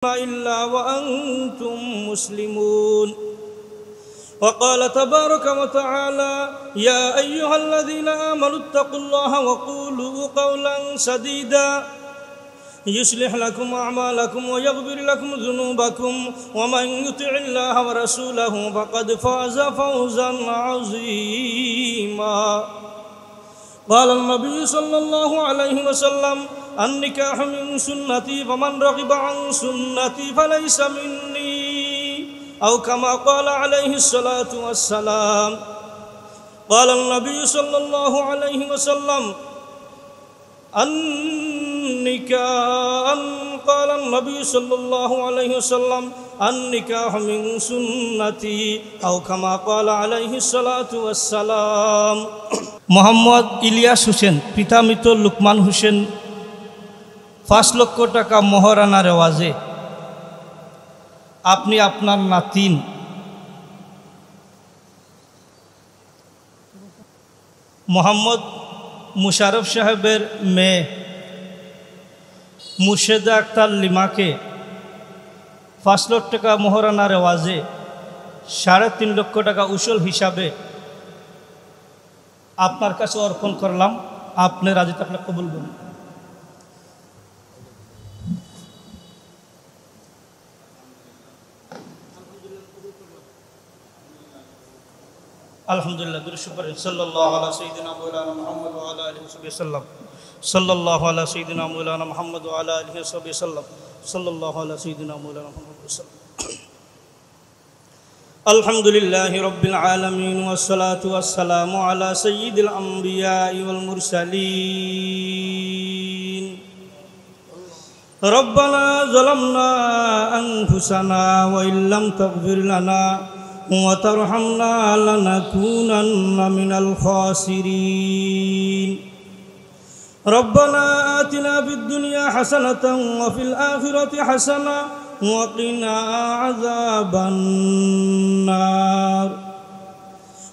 إلا وأنتم مسلمون. وقال تبارك وتعالى: يا أيها الذين آمنوا اتقوا الله وقولوا قولا سديدا يصلح لكم أعمالكم ويغفر لكم ذنوبكم ومن يطع الله ورسوله فقد فاز فوزا عظيما. قال النبي صلى الله عليه وسلم: النكاح من سنتي فمن رغب عن سنتي فليس مني، أو كما قال عليه الصلاة والسلام. قال النبي صلى الله عليه وسلم: قال النبي صلى الله عليه وسلم: النكاح من سنتي، أو كما قال عليه الصلاة والسلام. মোহাম্মদ ইলিয়াস হোসেন, পিতা মৃত লুকমান হোসেন 5 লক্ষ টাকা মোহরানার এওয়াজে আপনি আপনার নাতিন মোহাম্মদ মুশারফ সাহেবের মেয়ে মুর্শেদা আক্তার লিমাকে 5 লক্ষ টাকা মোহরানার এওয়াজে 3.5 লক্ষ টাকা উসুল হিসাবে আপনার কাছে অর্পণ করলাম। আপনি রাজি থাকলে কবুল করুন। আলহামদুলিল্লাহ। দুরূদ পড়েন। সাল্লাল্লাহু আলা সাইয়্যিদিনা মাওলানা মুহাম্মদ ওয়া আলা আলিহি ওয়া সাল্লাম। সাল্লাল্লাহু আলা সাইয়্যিদিনা মাওলানা মুহাম্মদ ওয়া আলা আলিহি ওয়া সাল্লাম। সাল্লাল্লাহু আলা সাইয়্যিদিনা মাওলানা মুহাম্মদ ওয়া সাল্লাম। আলহামদুলিল্লাহি রাব্বিল আলামিন ওয়াস সালাতু ওয়াস সালামু আলা সাইয়্যিদিল আমবিয়াই ওয়াল মুরসালিন। রব্বানা যালামনা আনফুসানা ওয়া ইল্লাম তাগফির লানা ওয়া তারহামনা লানাকুনান্না মিনাল খাসিরিন। রব্বানা আতিনা ফিদ দুনিয়া হাসানাতাও ওয়া ফিল আখিরাতি হাসানাতাও وقنا عذاب النار.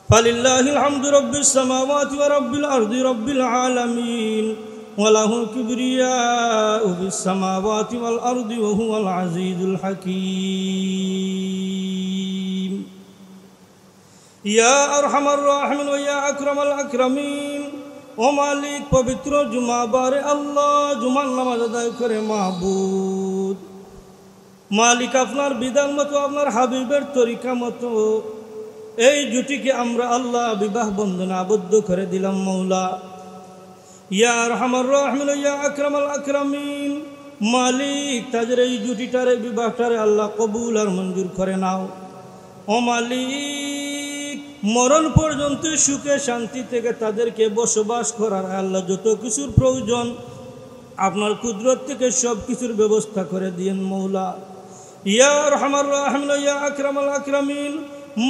فلله الحمد رب السماوات ورب الأرض رب العالمين، وله الكبرياء في السماوات والأرض وهو العزيز الحكيم. يا أرحم الراحمين ويا أكرم الأكرمين. ও মালিক, পবিত্র জুমা বারে আল্লাহ জুমার নামাজ আদায় করে মাহবুদ মালিক, আপনার বিধান মতো আপনার হাবিবের তরিকা মতো এই জুটিকে আমরা আল্লাহ বিবাহ বন্ধনে আবদ্ধ করে দিলাম মৌলা। ইয়া আরহামার রাহিমিন ইয়া আকরামাল আকরামিন। মালিক, তাদের এই জুটিটারে বিবাহটারে আল্লাহ কবুল আর মঞ্জুর করে নাও। ও মালিক, মরণ পর্যন্ত সুখে শান্তি থেকে তাদেরকে বসবাস করার আল্লাহ যত কিছুর প্রয়োজন আপনার কুদরত থেকে সব কিছুর ব্যবস্থা করে দিয়েন মৌলা। ইয়া আরহামার রাহিমিন ইয়া আকরামাল আকরামিন।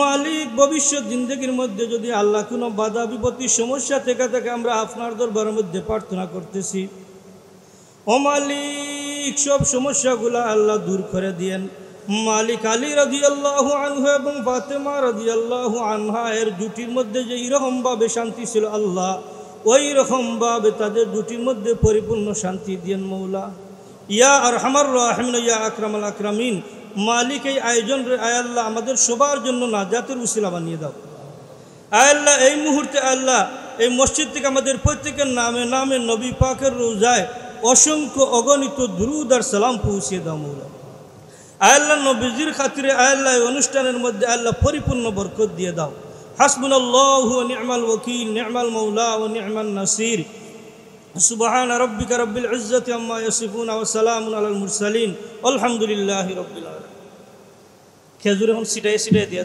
মালিক, ভবিষ্যৎ জিন্দেগির মধ্যে যদি আল্লাহ কোনো বাধা বিপত্তি সমস্যা থেকে থাকে আমরা আপনার দরবারের মধ্যে প্রার্থনা করতেছি। ও মালিক, সব সমস্যাগুলো আল্লাহ দূর করে দিয়েন মালিক। আলী রাদিয়াল্লাহু আনহু এবং ফাতেমা রাদিয়াল্লাহু আনহা এর জুটির মধ্যে যে এরকমভাবে শান্তি ছিল আল্লাহ ওই রকমভাবে তাদের জুটির মধ্যে পরিপূর্ণ শান্তি দিয়েন মৌলা। ইয়া আরহামার রাহিমিন ইয়া আকরামাল আকরামিন। মালিক, এই আয়োজন আয় আল্লাহ আমাদের সবার জন্য নাজাতের উসিলা বানিয়ে দাও। আয় আল্লাহ, এই মুহূর্তে আল্লাহ এই মসজিদ থেকে আমাদের প্রত্যেকের নামে নামে নবী পাকের রোজায় অসংখ্য অগণিত দুরূদ আর সালাম পৌঁছিয়ে দাও মৌলা। আয় আল্লাহ, নবীজির খাতিরে আয় আল্লাহ এই অনুষ্ঠানের মধ্যে আল্লাহ পরিপূর্ণ বরকত দিয়ে দাও। হাসবুনাল্লাহু ওয়া নি'মাল ওয়াকিল, নি'মাল মাওলা ওয়া নি'মান নাসির। সুবহান রাব্বিকা রাব্বিল ইজ্জাতি আম্মা ইয়াসিফুন ওয়া সালামুন আলাল মুরসালিন আলহামদুলিল্লাহি রাব্বিল আলামিন। খেজুর এখন সিটাই সিটাই দিয়ে